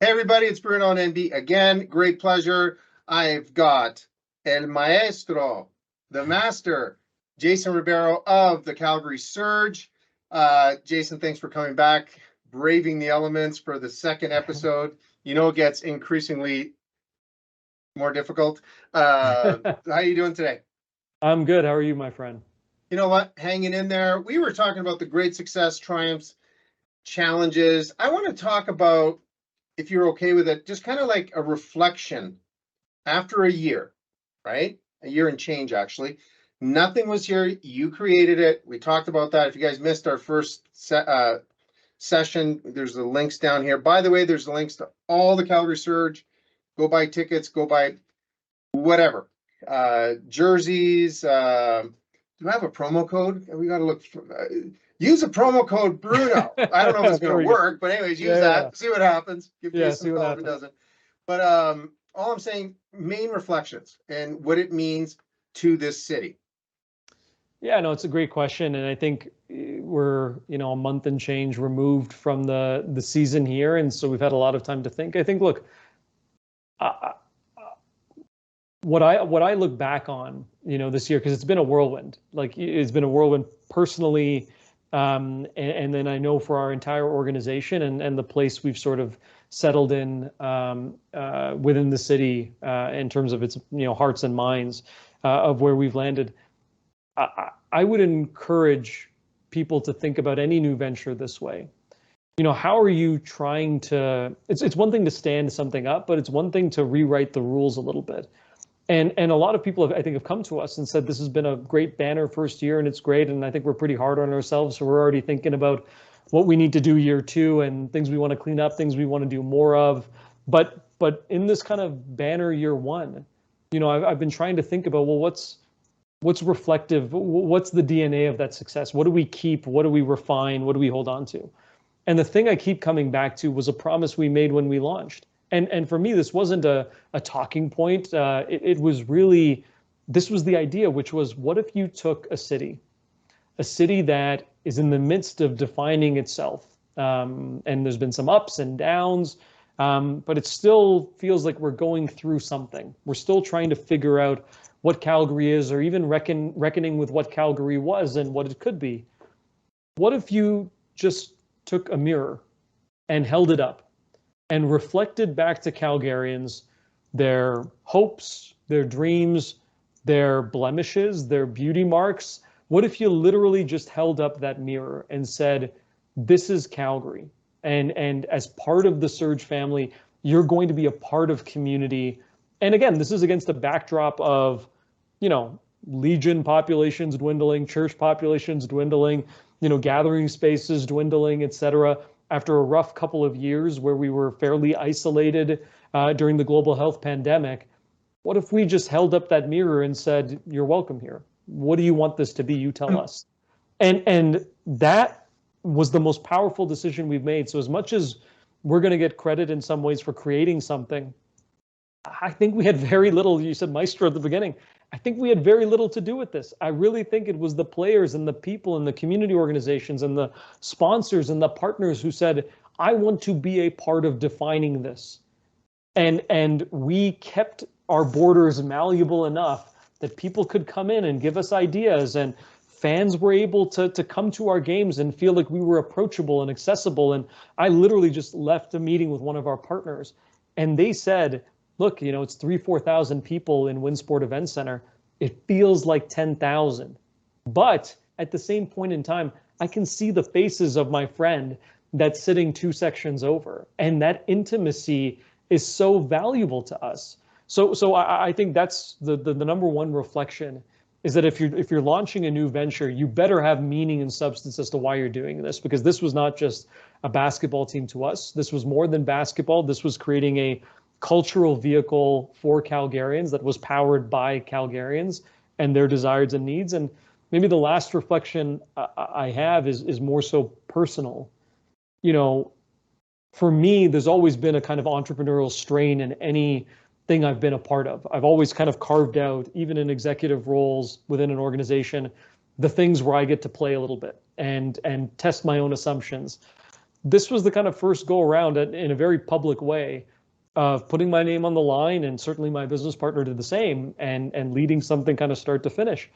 Hey everybody, it's Bruno and B again. Great pleasure. I've got El Maestro, the master, Jason Ribeiro of the Calgary Surge. Jason, thanks for coming back, braving the elements for the second episode. You know, it gets increasingly more difficult. How are you doing today? I'm good. How are you, my friend? You know what? Hanging in there. We were talking about the great success, triumphs, challenges. I want to talk about, if you're okay with it, just kind of like a reflection after a year, right? A year and change, actually. Nothing was here. You created it. We talked about that. If you guys missed our first session, there's the links down here. By the way, there's the links to all the Calgary Surge. Go buy tickets. Go buy whatever. Jerseys. Do I have a promo code? We got to look for... use a promo code Bruno. I don't know if it's going to work, but anyways, use that. Yeah. See what happens. Give Jason a call if it doesn't. But all I'm saying, main reflections and what it means to this city. Yeah, no, it's a great question, and I think we're a month and change removed from the season here, and so we've had a lot of time to think. I think, look, what I look back on, this year, because it's been a whirlwind. Like, it's been a whirlwind personally. And then I know for our entire organization and the place we've sort of settled in within the city in terms of its hearts and minds of where we've landed. I would encourage people to think about any new venture this way. How are you trying to? It's one thing to stand something up, but it's one thing to rewrite the rules a little bit. And a lot of people have come to us and said, this has been a great banner first year and it's great. And I think we're pretty hard on ourselves. So we're already thinking about what we need to do year two and things we want to clean up, things we want to do more of. But in this kind of banner year one, I've been trying to think about, well, what's reflective? What's the DNA of that success? What do we keep? What do we refine? What do we hold on to? And the thing I keep coming back to was a promise we made when we launched. And for me, this wasn't a talking point. It was really, this was the idea, which was, what if you took a city that is in the midst of defining itself, and there's been some ups and downs, but it still feels like we're going through something. We're still trying to figure out what Calgary is, or even reckoning with what Calgary was and what it could be. What if you just took a mirror and held it up and reflected back to Calgarians their hopes, their dreams, their blemishes, their beauty marks? What if you literally just held up that mirror and said, this is Calgary, and as part of the Surge family, you're going to be a part of community. And again, this is against the backdrop of, Legion populations dwindling, church populations dwindling, gathering spaces dwindling, et cetera. After a rough couple of years where we were fairly isolated during the global health pandemic, what if we just held up that mirror and said, you're welcome here? What do you want this to be? You tell us. And that was the most powerful decision we've made. So as much as we're going to get credit in some ways for creating something, I think we had very little. You said maestro at the beginning. I think we had very little to do with this. I really think it was the players and the people and the community organizations and the sponsors and the partners who said, I want to be a part of defining this. And we kept our borders malleable enough that people could come in and give us ideas, and fans were able to come to our games and feel like we were approachable and accessible. And I literally just left a meeting with one of our partners, and they said, look, it's 3,000-4,000 people in Winsport Event Center. It feels like 10,000. But at the same point in time, I can see the faces of my friend that's sitting 2 sections over. And that intimacy is so valuable to us. So I think that's the number one reflection, is that if you're launching a new venture, you better have meaning and substance as to why you're doing this, because this was not just a basketball team to us. This was more than basketball. This was creating a cultural vehicle for Calgarians that was powered by Calgarians and their desires and needs. And maybe the last reflection I have is more so personal. For me, there's always been a kind of entrepreneurial strain in anything I've been a part of. I've always kind of carved out, even in executive roles within an organization, the things where I get to play a little bit and test my own assumptions. this was the kind of first go around in a very public way of putting my name on the line, and certainly my business partner did the same, and leading something kind of start to finish.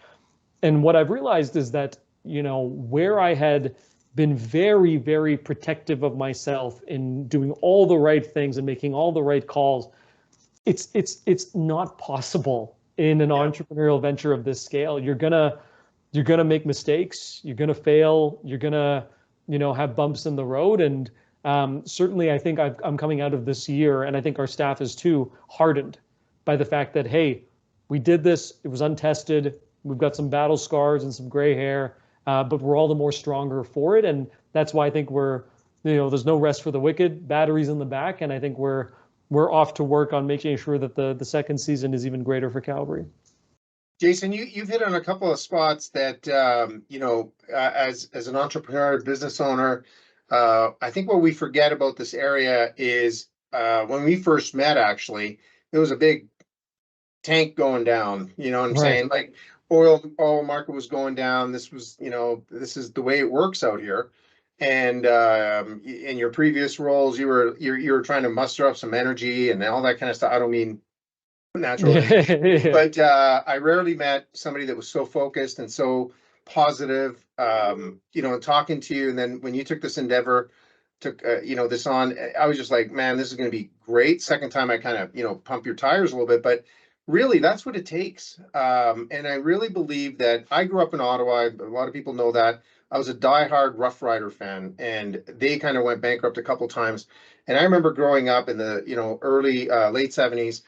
And what I've realized is that, where I had been very, very protective of myself in doing all the right things and making all the right calls, it's not possible in an entrepreneurial venture of this scale. You're gonna make mistakes, you're gonna fail, you're gonna, have bumps in the road. And certainly I think I'm coming out of this year, and I think our staff is too, hardened by the fact that, hey, we did this, it was untested, we've got some battle scars and some gray hair, but we're all the more stronger for it. And that's why I think there's no rest for the wicked, batteries in the back. And I think we're off to work on making sure that the second season is even greater for Calgary. Jason, you've hit on a couple of spots that, as an entrepreneur, business owner, I think what we forget about this area is when we first met, actually, there was a big tank going down, you know what I'm saying? Like oil market was going down. This was, this is the way it works out here. And in your previous roles, you were trying to muster up some energy and all that kind of stuff. I don't mean naturally, but I rarely met somebody that was so focused and so positive, talking to you. And then when you took this endeavor, took this on, I was just like, man, this is going to be great. Second time I kind of pump your tires a little bit, but really that's what it takes. And I really believe that I grew up in Ottawa. A lot of people know that. I was a diehard Rough Rider fan, and they kind of went bankrupt a couple times. And I remember growing up in the early late 70s,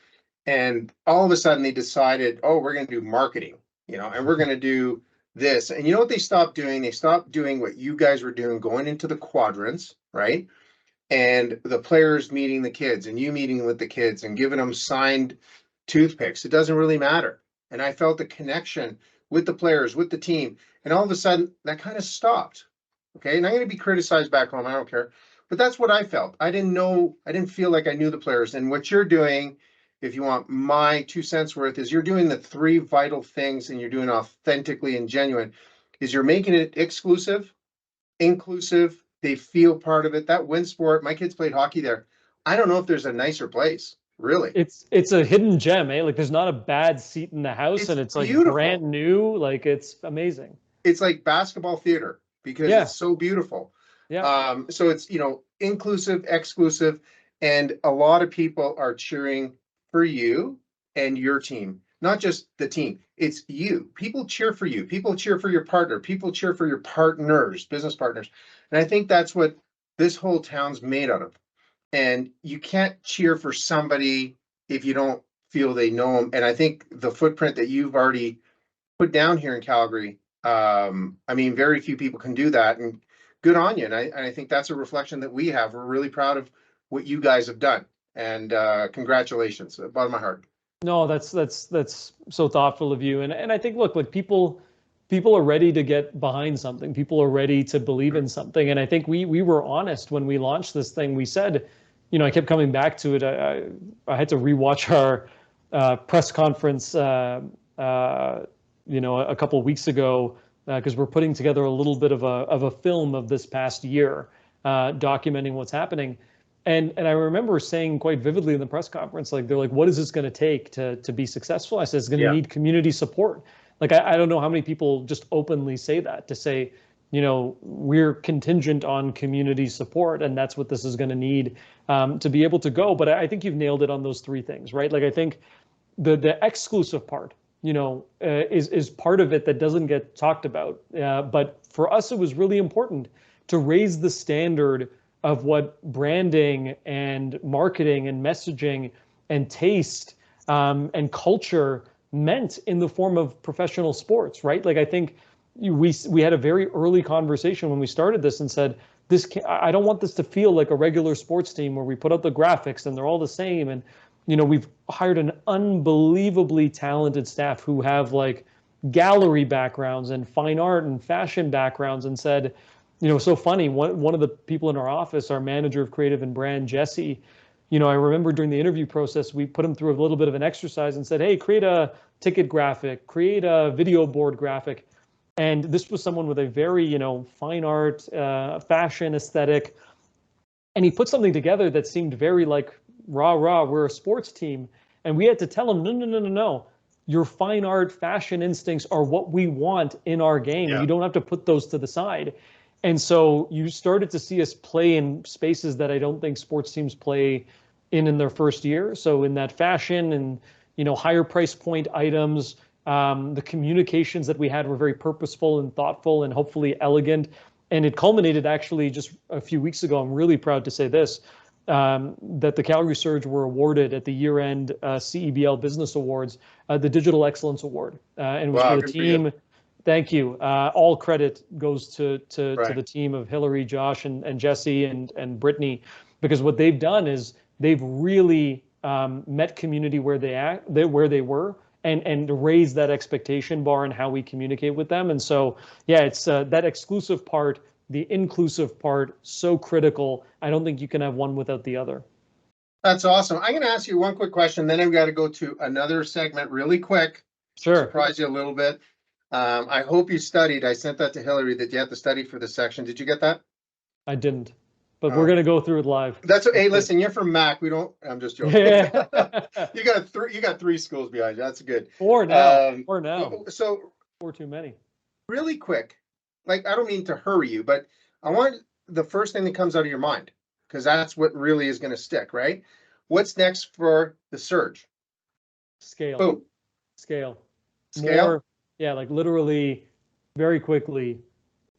and all of a sudden they decided, oh, we're going to do marketing, and we're going to do this. And you know what they stopped doing? They stopped doing what you guys were doing, going into the quadrants, right? And the players meeting the kids, and you meeting with the kids and giving them signed toothpicks. It doesn't really matter. And I felt the connection with the players, with the team. And all of a sudden that kind of stopped. Okay. And I'm going to be criticized back home. I don't care. But that's what I felt. I didn't feel like I knew the players. And what you're doing, if you want my 2 cents worth, is you're doing the three vital things, and you're doing authentically and genuine, is you're making it exclusive, inclusive. They feel part of it. That win sport, my kids played hockey there. I don't know if there's a nicer place, really. It's a hidden gem, eh? Like there's not a bad seat in the house, and it's like beautiful. Brand new. Like it's amazing. It's like basketball theater because it's so beautiful. Yeah. So it's, inclusive, exclusive, and a lot of people are cheering for you and your team, not just the team. It's you. People cheer for you. People cheer for your partner. People cheer for your partners, business partners. And I think that's what this whole town's made out of. And you can't cheer for somebody if you don't feel they know them. And I think the footprint that you've already put down here in Calgary, very few people can do that, and good on you. And I think that's a reflection that we have. We're really proud of what you guys have done, and congratulations, bottom of my heart. No, that's so thoughtful of you. And I think, look, like people are ready to get behind something. People are ready to believe in something. And I think we were honest when we launched this thing. We said, I kept coming back to it. I had to rewatch our press conference a couple of weeks ago, because we're putting together a little bit of a film of this past year, documenting what's happening. And I remember saying quite vividly in the press conference, like, they're like, what is this going to take to be successful? I said, it's going to need community support. Like, I don't know how many people just openly say that, to say, we're contingent on community support, and that's what this is going to need to be able to go. But I think you've nailed it on those three things, right? Like, I think the exclusive part, is part of it that doesn't get talked about. But for us, it was really important to raise the standard of what branding and marketing and messaging and taste and culture meant in the form of professional sports, right? Like, I think we had a very early conversation when we started this and said, I don't want this to feel like a regular sports team where we put out the graphics and they're all the same. And we've hired an unbelievably talented staff who have like gallery backgrounds and fine art and fashion backgrounds, and said, so funny. One of the people in our office, our manager of creative and brand, Jesse, I remember during the interview process, we put him through a little bit of an exercise and said, hey, create a ticket graphic, create a video board graphic. And this was someone with a very, fine art, fashion aesthetic. And he put something together that seemed very like, rah, rah, we're a sports team. And we had to tell him, no, no, no, no, no. Your fine art, fashion instincts are what we want in our game. Yeah. You don't have to put those to the side. And so you started to see us play in spaces that I don't think sports teams play in their first year. So in that fashion and, higher price point items, the communications that we had were very purposeful and thoughtful and hopefully elegant. And it culminated actually just a few weeks ago. I'm really proud to say this, that the Calgary Surge were awarded at the year-end CEBL Business Awards, the Digital Excellence Award. And it was for the team. Thank you. All credit goes to the team of Hillary, Josh, and Jesse and Brittany, because what they've done is they've really met community where they were and raised that expectation bar and how we communicate with them. And so, yeah, it's that exclusive part, the inclusive part, so critical. I don't think you can have one without the other. That's awesome. I'm going to ask you one quick question, then I've got to go to another segment really quick. Sure. Surprise you a little bit. I hope you studied. I sent that to Hillary that you have to study for this section. Did you get that? I didn't, but we're going to go through it live. That's hey, listen, you're from Mac. I'm just joking. Yeah. You got three schools behind you. That's good. Four now. Four now. So four too many. Really quick, like I don't mean to hurry you, but I want the first thing that comes out of your mind, because that's what really is going to stick, right? What's next for the Surge? Scale. Boom. Scale. Scale. Yeah, like literally very quickly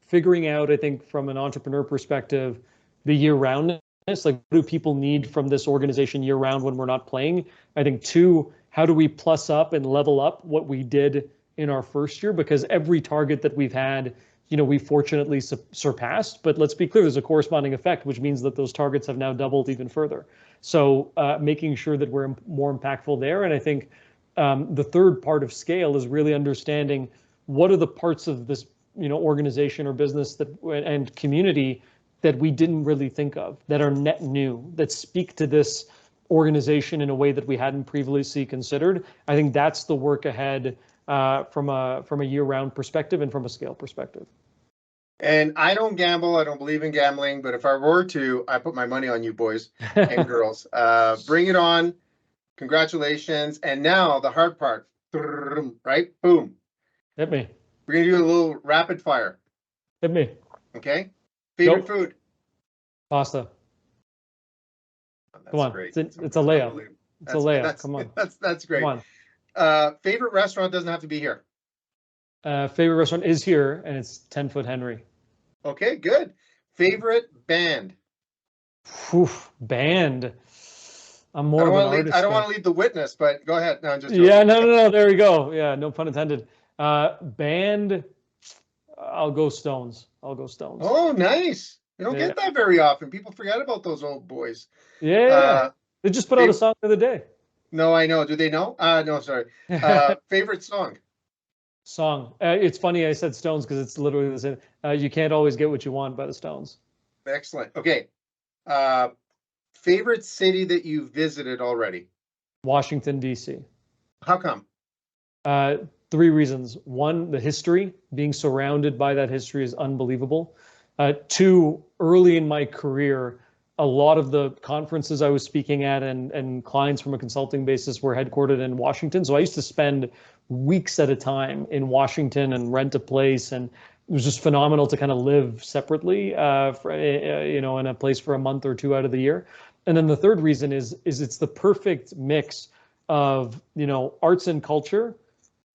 figuring out, I think from an entrepreneur perspective, the year-roundness, like what do people need from this organization year-round when we're not playing? I think 2, how do we plus up and level up what we did in our first year? Because every target that we've had, we fortunately surpassed, but let's be clear, there's a corresponding effect, which means that those targets have now doubled even further. So making sure that we're more impactful there. And I think the third part of scale is really understanding what are the parts of this, organization or business and community that we didn't really think of, that are net new, that speak to this organization in a way that we hadn't previously considered. I think that's the work ahead from a year-round perspective and from a scale perspective. And I don't gamble. I don't believe in gambling, but if I were to, I put my money on you boys and girls. Bring it on. Congratulations. And now the hard part, right? Boom. Hit me. We're going to do a little rapid fire. Hit me. Okay. Favorite food? Pasta. Oh, come on. Great. It's a layup. It's a layup. Come on. That's great. Come on. Favorite restaurant doesn't have to be here. Favorite restaurant is here, and it's 10 Foot Henry. Okay, good. Favorite band? Band. I'm more of an artist. I don't want to lead the witness, but go ahead. No, I'm just joking. Yeah, no. There we go. Yeah, no pun intended. Band. I'll go Stones. Oh, nice. You don't get that very often. People forget about those old boys. Yeah. They just put out a song the other day. No, I know. Do they know? No, sorry. Favorite song? It's funny I said Stones because it's literally the same. You can't always get what you want by the Stones. Excellent. Okay. Favorite city that you've visited already? Washington, D.C. How come? 3 reasons. 1, the history. Being surrounded by that history is unbelievable. 2, early in my career, a lot of the conferences I was speaking at and clients from a consulting basis were headquartered in Washington. So I used to spend weeks at a time in Washington and rent a place. And it was just phenomenal to kind of live separately, in a place for a month or 2 out of the year. And then the third reason is it's the perfect mix of, arts and culture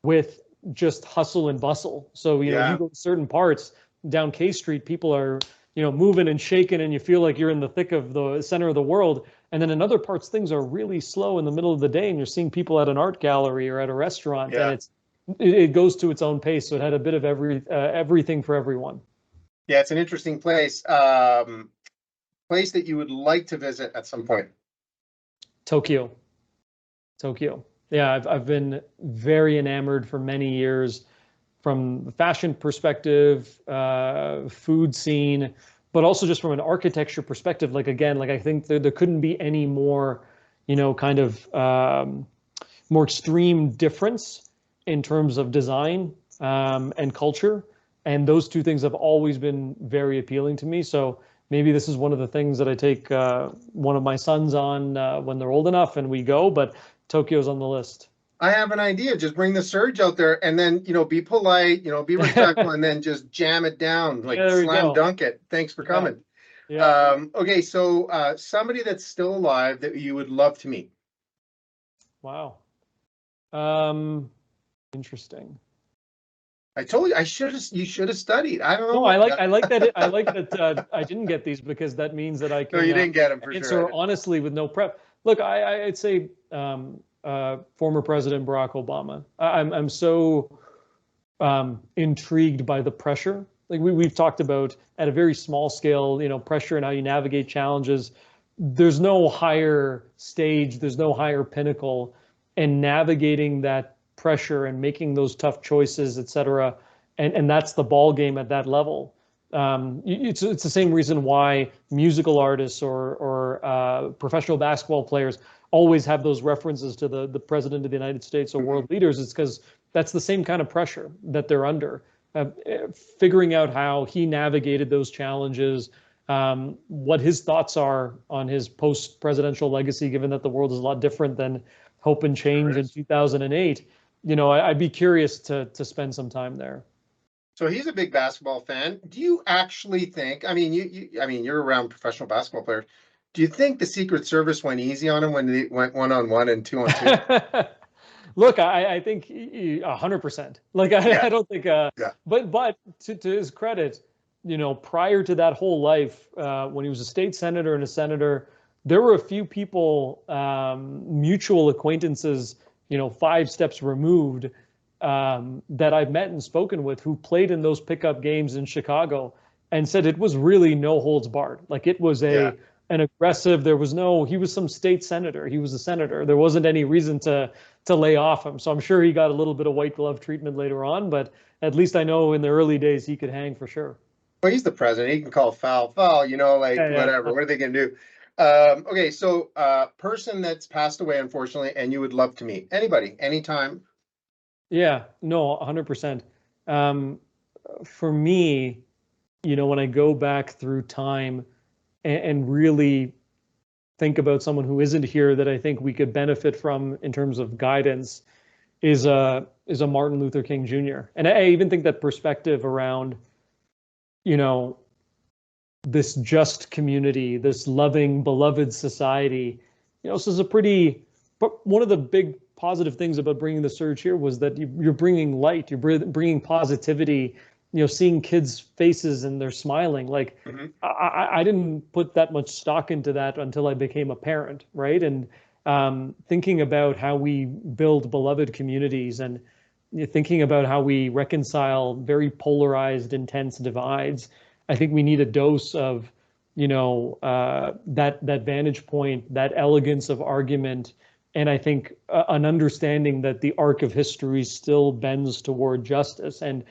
with just hustle and bustle. So, you go to certain parts down K Street, people are, moving and shaking and you feel like you're in the thick of the center of the world. And then in other parts, things are really slow in the middle of the day and you're seeing people at an art gallery or at a restaurant and it goes to its own pace. So it had a bit of everything for everyone. Yeah, it's an interesting place. Place that you would like to visit at some point? Tokyo. Yeah, I've been very enamored for many years from the fashion perspective, food scene, but also just from an architecture perspective. Like, again, I think there couldn't be any more, kind of more extreme difference in terms of design and culture. And those 2 things have always been very appealing to me. So maybe this is one of the things that I take one of my sons on when they're old enough and we go, but Tokyo's on the list. I have an idea. Just bring the Surge out there and then, be polite, be respectful, and then just jam it down, like Yeah, there we slam go. dunk it. Thanks for coming. Yeah. Okay, so somebody that's still alive that you would love to meet. Wow. Interesting. I told you you should have studied. I don't know. No, I like that. I like that I didn't get these because that means that I can. No, you didn't get them for answer sure. honestly with no prep. Look, I'd say former President Barack Obama. I'm so intrigued by the pressure. Like we've talked about at a very small scale, pressure and how you navigate challenges. There's no higher stage. There's no higher pinnacle, and navigating that pressure and making those tough choices, et cetera. And that's the ball game at that level. It's the same reason why musical artists or professional basketball players always have those references to the president of the United States or world leaders. It's because that's the same kind of pressure that they're under. Figuring out how he navigated those challenges, what his thoughts are on his post-presidential legacy, given that the world is a lot different than hope and change in 2008. I'd be curious to spend some time there. So he's a big basketball fan. Do you actually think? I mean, you're around professional basketball players. Do you think the Secret Service went easy on him when they went 1-on-1 and 2-on-2? Look, I think 100%. Like I don't think. But to his credit, prior to that whole life, when he was a state senator and a senator, there were a few people, mutual acquaintances, 5 steps removed, that I've met and spoken with who played in those pickup games in Chicago and said it was really no holds barred. Like it was an aggressive, he was some state senator. He was a senator. There wasn't any reason to lay off him. So I'm sure he got a little bit of white glove treatment later on, but at least I know in the early days he could hang for sure. Well, he's the president. He can call foul, whatever. What are they going to do? Okay, so person that's passed away, unfortunately, and you would love to meet. Anybody, anytime. Yeah, no, 100%. For me, when I go back through time and really think about someone who isn't here that I think we could benefit from in terms of guidance is a Martin Luther King Jr. And I even think that perspective around, this just community, this loving, beloved society, this is but one of the big positive things about bringing the Surge here was that you're bringing light, you're bringing positivity, seeing kids' faces and they're smiling. Like I didn't put that much stock into that until I became a parent, right? And thinking about how we build beloved communities and thinking about how we reconcile very polarized, intense divides. I think we need a dose of, that vantage point, that elegance of argument. And I think an understanding that the arc of history still bends toward justice. And,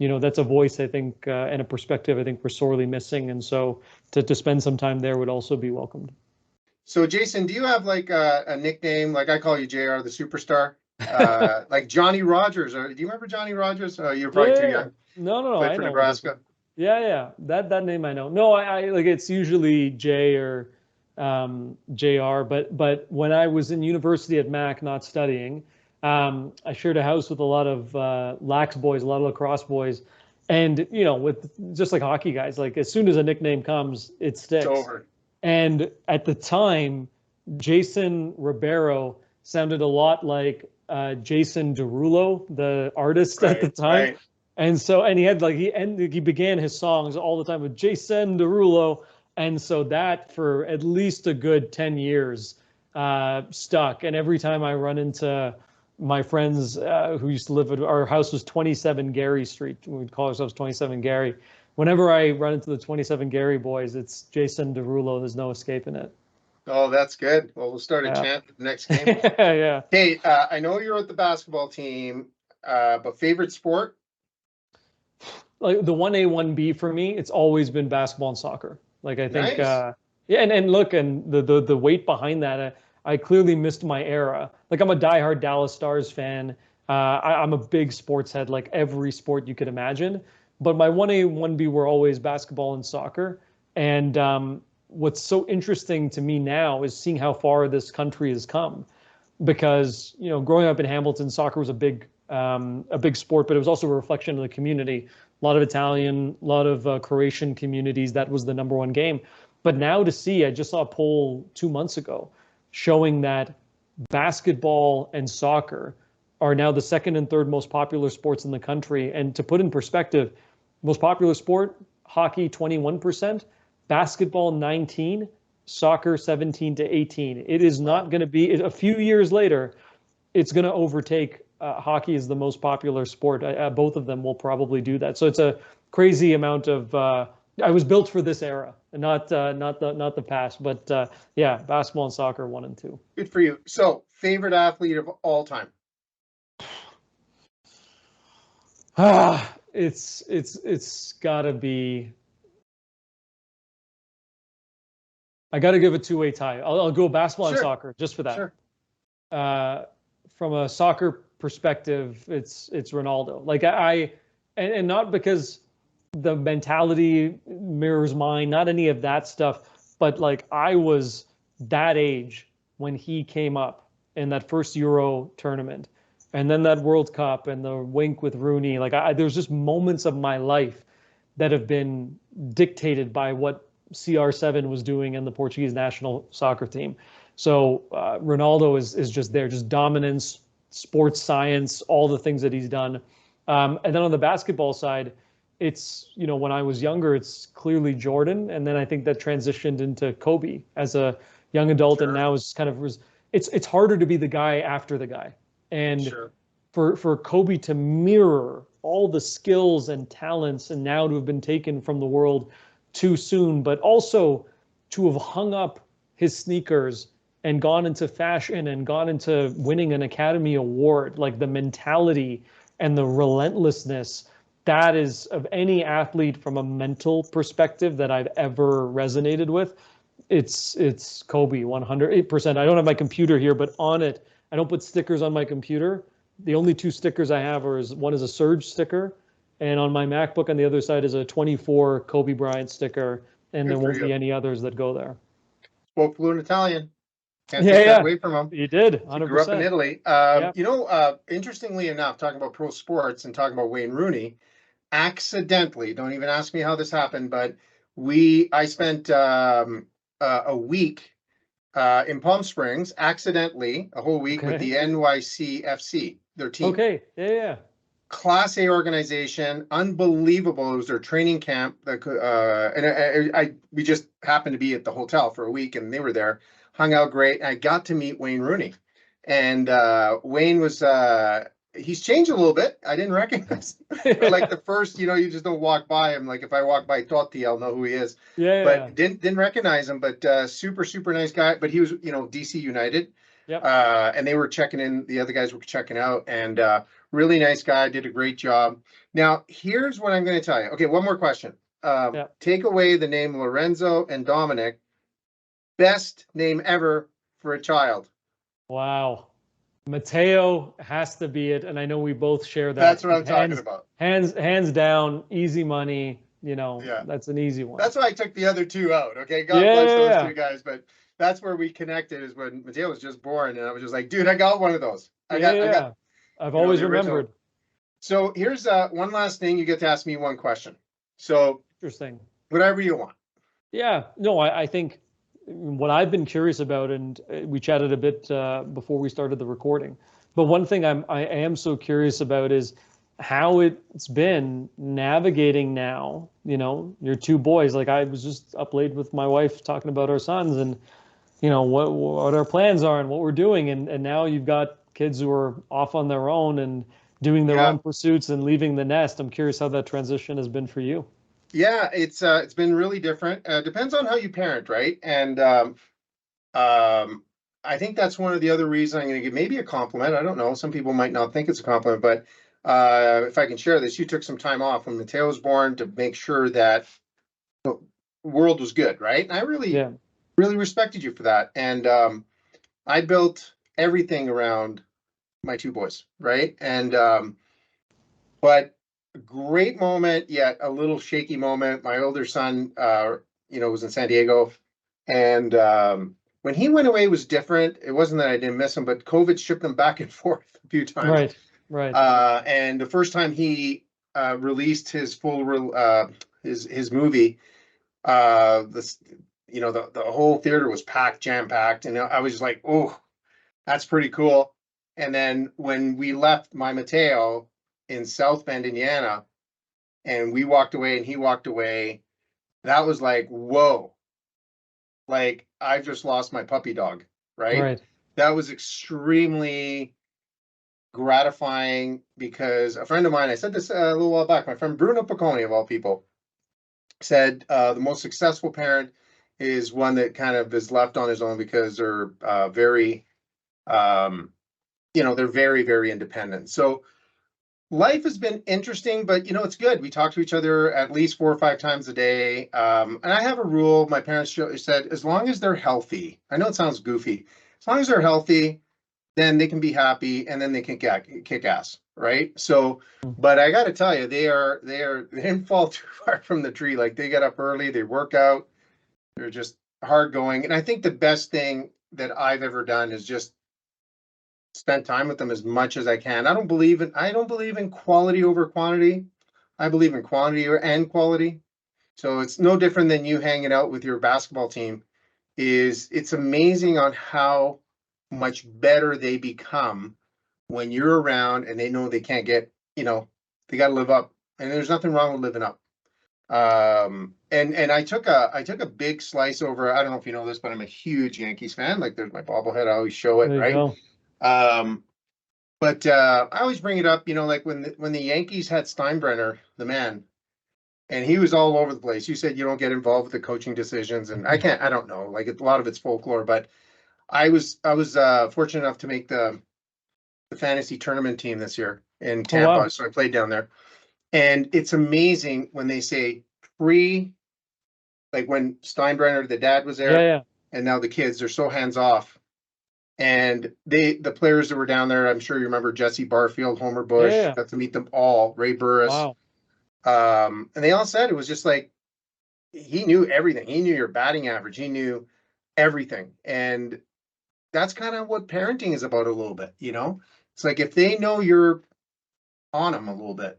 that's a voice, I think, and a perspective I think we're sorely missing. And so to spend some time there would also be welcomed. So, Jason, do you have like a nickname? Like I call you JR, the superstar, like Johnny Rogers. Or do you remember Johnny Rogers? You're probably too young. No. Played for Nebraska. Yeah. That name I know. No, I like it's usually J or JR. But when I was in university at Mac, not studying, I shared a house with a lot of lax boys, a lot of lacrosse boys, and with just like hockey guys, like as soon as a nickname comes, it sticks. It's over. And at the time, Jason Ribeiro sounded a lot like Jason Derulo, the artist at the time. Right. And he had he began his songs all the time with Jason Derulo. And so that for at least a good 10 years stuck. And every time I run into my friends who used to live at our house was 27 Gary Street. We'd call ourselves 27 Gary. Whenever I run into the 27 Gary boys, it's Jason Derulo. There's no escaping it. Oh, that's good. Well, we'll start a chant for the next game. Yeah. Hey, I know you're with the basketball team, but favorite sport? Like the 1A, 1B for me, it's always been basketball and soccer. Like I think, nice. And look, and the weight behind that, I clearly missed my era. Like I'm a diehard Dallas Stars fan. I'm a big sports head, like every sport you could imagine. But my 1A, 1B were always basketball and soccer. And what's so interesting to me now is seeing how far this country has come. Because, you know, growing up in Hamilton, soccer was a big sport, but it was also a reflection of the community. A lot of Italian, a lot of Croatian communities. That was the number one game. But now to see, I just saw a poll 2 months ago showing that basketball and soccer are now the second and third most popular sports in the country. And to put in perspective, most popular sport, hockey 21%, basketball 19%, soccer 17 to 18. It is not going to be, a few years later, it's going to overtake hockey as the most popular sport. Both of them will probably do that. So it's a crazy amount of, I was built for this era, not the past, but yeah, basketball and soccer 1 and 2. Good for you. So, favorite athlete of all time? It's gotta be. I gotta give a two-way tie. I'll go basketball and soccer just for that. Sure. From a soccer perspective, it's Ronaldo. Like and not because the mentality mirrors mine, not any of that stuff, but like I was that age when he came up in that first Euro tournament, and then that World Cup and the wink with Rooney. Like there's just moments of my life that have been dictated by what CR7 was doing in the Portuguese national soccer team. So Ronaldo is just there, just dominance, sports science, all the things that he's done. And then on the basketball side, it's, you know, when I was younger, it's clearly Jordan. And then I think that transitioned into Kobe as a young adult. Sure. And now is kind of, it's harder to be the guy after the guy. And sure. for Kobe to mirror all the skills and talents and now to have been taken from the world too soon, but also to have hung up his sneakers and gone into fashion and gone into winning an Academy Award, like the mentality and the relentlessness, that is of any athlete from a mental perspective that I've ever resonated with. It's Kobe 100%. I don't have my computer here, but on it, I don't put stickers on my computer. The only 2 stickers I have one is a Surge sticker, and on my MacBook on the other side is a 24 Kobe Bryant sticker, and there won't be any others that go there. Spoke fluent Italian. Can't take that away from him. You did, 100%. He grew up in Italy. You know, interestingly enough, talking about pro sports and talking about Wayne Rooney, accidentally, don't even ask me how this happened, but I spent a week in Palm Springs, accidentally, a whole week with the NYCFC, their team. Okay, yeah. Class A organization, unbelievable. It was their training camp. We just happened to be at the hotel for a week, and they were there, hung out great. I got to meet Wayne Rooney, and Wayne was he's changed a little bit. I didn't recognize him. Like the first, you know, you just don't walk by him. Like if I walk by Totti, I'll know who he is. But didn't recognize him. But super nice guy. But he was, you know, DC United. Yep. And they were checking in. The other guys were checking out, and really nice guy. Did a great job. Now here's what I'm going to tell you. Okay, one more question. Take away the name Lorenzo and Dominic. Best name ever for a child. Wow. Matteo has to be it, and I know we both share that. That's what I'm talking about. Hands down, easy money. You know, that's an easy one. That's why I took the other 2 out. Okay, God bless those 2 guys, but that's where we connected. Is when Matteo was just born, and I was just like, dude, I got one of those. I've always remembered. So here's one last thing. You get to ask me one question. So interesting. Whatever you want. Yeah. No, I think what I've been curious about, and we chatted a bit before we started the recording, but one thing I am so curious about is how it's been navigating now, you know, your 2 boys. Like I was just up late with my wife talking about our sons and, you know, what our plans are and what we're doing. And now you've got kids who are off on their own and doing their own pursuits and leaving the nest. I'm curious how that transition has been for you. Yeah, it's been really different. Depends on how you parent, right? And I think that's one of the other reasons I'm going to give maybe a compliment. I don't know. Some people might not think it's a compliment, but if I can share this, you took some time off when Matteo was born to make sure that the world was good, right? And I really respected you for that. And I built everything around my 2 boys, right? And but great moment, yet a little shaky moment. My older son, was in San Diego. And when he went away, it was different. It wasn't that I didn't miss him, but COVID shipped him back and forth a few times. Right. And the first time he released his his movie, the whole theater was packed, jam packed, and I was just like, oh, that's pretty cool. And then when we left my Mateo in South Bend, Indiana, and we walked away and he walked away, that was like, whoa, like I've just lost my puppy dog, right? That was extremely gratifying because a friend of mine, I said this a little while back, my friend Bruno Piccone, of all people, said the most successful parent is one that kind of is left on his own because they're very, they're very, very independent. So life has been interesting, but it's good. We talk to each other at least 4 or 5 times a day. And I have a rule. My parents said, as long as they're healthy, I know it sounds goofy, as long as they're healthy, then they can be happy and then they can kick ass. Right. So, but I got to tell you, they didn't fall too far from the tree. Like they get up early, they work out, they're just hard going. And I think the best thing that I've ever done is just spend time with them as much as I can. I don't believe in quality over quantity. I believe in quantity and quality. So it's no different than you hanging out with your basketball team. It's amazing on how much better they become when you're around and they know they can't get, they got to live up, and there's nothing wrong with living up. And I took a big slice over. I don't know if you know this, but I'm a huge Yankees fan. Like there's my bobblehead. I always show it, right? But I always bring it up, like when the Yankees had Steinbrenner, the man, and he was all over the place. You said you don't get involved with the coaching decisions, and I don't know, like a lot of it's folklore, but I was fortunate enough to make the fantasy tournament team this year in Tampa. Oh, wow. So I played down there, and it's amazing when they say like when Steinbrenner, the dad, was there, and now the kids, they're so hands off. And the players that were down there, I'm sure you remember Jesse Barfield, Homer Bush, got to meet them all, Ray Burris. Wow. And they all said it was just like, he knew everything. He knew your batting average. He knew everything. And that's kind of what parenting is about a little bit, It's like if they know you're on them a little bit,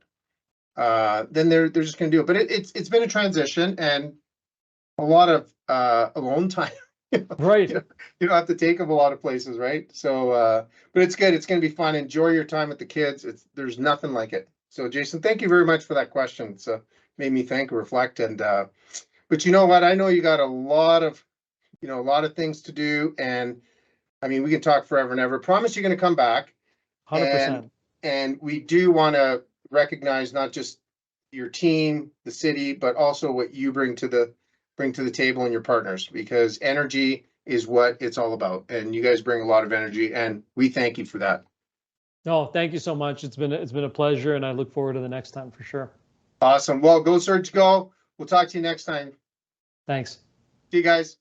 then they're just going to do it. But it's been a transition and a lot of alone time. Right. You don't have to take them a lot of places, right? So, but it's good. It's going to be fun. Enjoy your time with the kids. There's nothing like it. So, Jason, thank you very much for that question. It's made me think, reflect, and but you know what? I know you got a lot of things to do, and I mean, we can talk forever and ever. Promise you're going to come back. 100%. And we do want to recognize not just your team, the city, but also what you bring to the table and your partners, because energy is what it's all about. And you guys bring a lot of energy, and we thank you for that. No, thank you so much. It's been a pleasure, and I look forward to the next time for sure. Awesome. Well, go Surge, go. We'll talk to you next time. Thanks. See you guys.